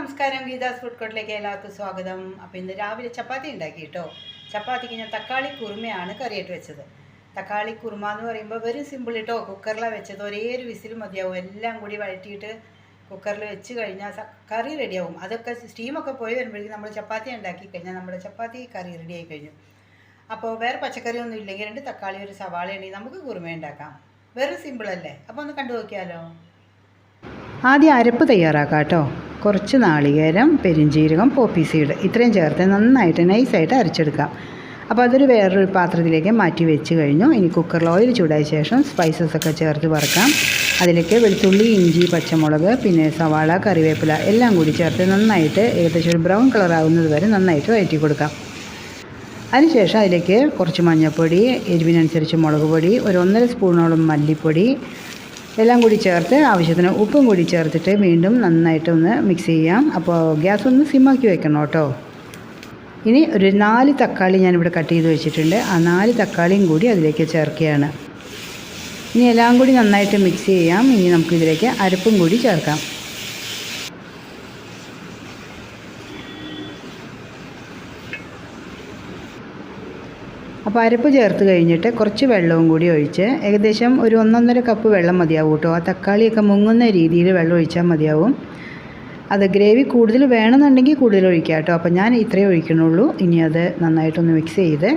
നമസ്കാരം, ഗീതാസ് ഫുഡ് കോർട്ടിലേക്ക് എല്ലാവർക്കും സ്വാഗതം. അപ്പോൾ ഇന്ന് രാവിലെ ചപ്പാത്തി ഉണ്ടാക്കി കേട്ടോ. ചപ്പാത്തിക്ക് ഞാൻ തക്കാളി കുറുമയാണ് കറിയായിട്ട് വെച്ചത്. തക്കാളി കുറുമ എന്ന് പറയുമ്പോൾ വെറും സിമ്പിൾ കേട്ടോ. കുക്കറിലാണ് വെച്ചത്. ഒരേ ഒരു വിസിൽ മതിയാവും. എല്ലാം കൂടി വഴറ്റിയിട്ട് കുക്കറിൽ വെച്ച് കഴിഞ്ഞാൽ കറി റെഡിയാവും. അതൊക്കെ സ്റ്റീമൊക്കെ പോയി വരുമ്പോഴേക്കും നമ്മൾ ചപ്പാത്തി ഉണ്ടാക്കി കഴിഞ്ഞാൽ നമ്മുടെ ചപ്പാത്തി കറി റെഡി ആയി കഴിഞ്ഞു. അപ്പോൾ വേറെ പച്ചക്കറിയൊന്നും ഇല്ലെങ്കിൽ 2 തക്കാളി ഒരു സവാള ഉണ്ടെങ്കിൽ നമുക്ക് കുറുമ ഉണ്ടാക്കാം. വെറും സിമ്പിളല്ലേ. അപ്പോൾ ഒന്ന് കണ്ടു നോക്കിയാലോ. ആദ്യം അരപ്പ് തയ്യാറാക്കാം കേട്ടോ. കുറച്ച് നാളികേരം, പെരിഞ്ചീരകം, പോപ്പി സീഡ് ഇത്രയും ചേർത്ത് നന്നായിട്ട് നൈസായിട്ട് അരച്ചെടുക്കാം. അപ്പോൾ അതൊരു വേറൊരു പാത്രത്തിലേക്ക് മാറ്റി വെച്ച് കഴിഞ്ഞു. ഇനി കുക്കറിൽ ഓയിൽ ചൂടായ ശേഷം സ്പൈസസ് ഒക്കെ ചേർത്ത് വറുക്കാം. അതിലേക്ക് വെളുത്തുള്ളി, ഇഞ്ചി, പച്ചമുളക്, പിന്നെ സവാള, കറിവേപ്പില എല്ലാം കൂടി ചേർത്ത് നന്നായിട്ട് ഏകദേശം ഒരു ബ്രൗൺ കളർ ആകുന്നത് വരെ നന്നായിട്ട് വഴറ്റി കൊടുക്കാം. അതിനുശേഷം അതിലേക്ക് കുറച്ച് മഞ്ഞൾപ്പൊടി, എരിവിനനുസരിച്ച് മുളക് പൊടി, ഒരു 1.5 സ്പൂണോളം മല്ലിപ്പൊടി എല്ലാം കൂടി ചേർത്ത് ആവശ്യത്തിന് ഉപ്പും കൂടി ചേർത്തിട്ട് വീണ്ടും നന്നായിട്ടൊന്ന് മിക്സ് ചെയ്യാം. അപ്പോൾ ഗ്യാസ് ഒന്ന് സിമ്മാക്കി വെക്കണം കേട്ടോ. ഇനി ഒരു 4 തക്കാളി ഞാനിവിടെ കട്ട് ചെയ്ത് വെച്ചിട്ടുണ്ട്. ആ 4 തക്കാളിയും കൂടി അതിലേക്ക് ചേർക്കുകയാണ്. ഇനി എല്ലാം കൂടി നന്നായിട്ട് മിക്സ് ചെയ്യാം. ഇനി നമുക്കിതിലേക്ക് അരപ്പും കൂടി ചേർക്കാം. അപ്പോൾ അരപ്പ് ചേർത്ത് കഴിഞ്ഞിട്ട് കുറച്ച് വെള്ളവും കൂടി ഒഴിച്ച് ഏകദേശം ഒരു 1.5 കപ്പ് വെള്ളം മതിയാവും കേട്ടോ. ആ തക്കാളിയൊക്കെ മുങ്ങുന്ന രീതിയിൽ വെള്ളം ഒഴിച്ചാൽ മതിയാവും. അത് ഗ്രേവി കൂടുതൽ വേണമെന്നുണ്ടെങ്കിൽ കൂടുതൽ ഒഴിക്കാം കേട്ടോ. അപ്പോൾ ഞാൻ ഇത്രയേ ഒഴിക്കണുള്ളൂ. ഇനി അത് നന്നായിട്ടൊന്ന് മിക്സ് ചെയ്ത്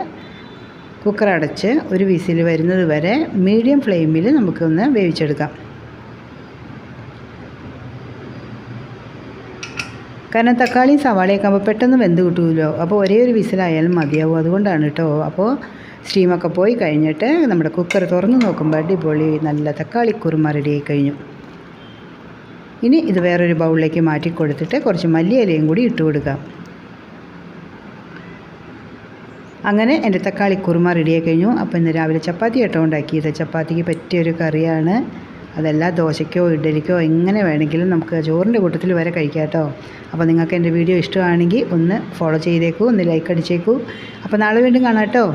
കുക്കർ അടച്ച് ഒരു വിസിൽ വരുന്നത് വരെ മീഡിയം ഫ്ലെയിമിൽ നമുക്കൊന്ന് വേവിച്ചെടുക്കാം. കാരണം തക്കാളിയും സവാളയൊക്കെ ആകുമ്പോൾ പെട്ടെന്ന് വെന്ത് കിട്ടുമല്ലോ. അപ്പോൾ ഒരേ ഒരു വിസിലായാലും മതിയാവും. അതുകൊണ്ടാണ് കേട്ടോ. അപ്പോൾ സ്റ്റീമൊക്കെ പോയി കഴിഞ്ഞിട്ട് നമ്മുടെ കുക്കർ തുറന്ന് നോക്കുമ്പോൾ അടിപൊളി നല്ല തക്കാളി കുറുമ റെഡി ആയി കഴിഞ്ഞു. ഇനി ഇത് വേറൊരു ബൗളിലേക്ക് മാറ്റി കൊടുത്തിട്ട് കുറച്ച് മല്ലിയിലയും കൂടി ഇട്ട് കൊടുക്കാം. അങ്ങനെ എൻ്റെ തക്കാളി കുറുമ റെഡിയായി കഴിഞ്ഞു. അപ്പോൾ ഇന്ന് രാവിലെ ചപ്പാത്തി കേട്ടോ ഉണ്ടാക്കിയത്. ചപ്പാത്തിക്ക് പറ്റിയൊരു കറിയാണ്. അതല്ല ദോശയ്ക്കോ ഇഡ്ഡലിക്കോ എങ്ങനെ വേണമെങ്കിലും നമുക്ക് ചോറിൻ്റെ കൂട്ടത്തിൽ വരെ കഴിക്കാം കേട്ടോ. അപ്പോൾ നിങ്ങൾക്ക് എൻ്റെ വീഡിയോ ഇഷ്ടമാണെങ്കിൽ ഒന്ന് ഫോളോ ചെയ്തേക്കൂ, ഒന്ന് ലൈക്ക് അടിച്ചേക്കൂ. അപ്പോൾ നാളെ വീണ്ടും കാണാം കേട്ടോ.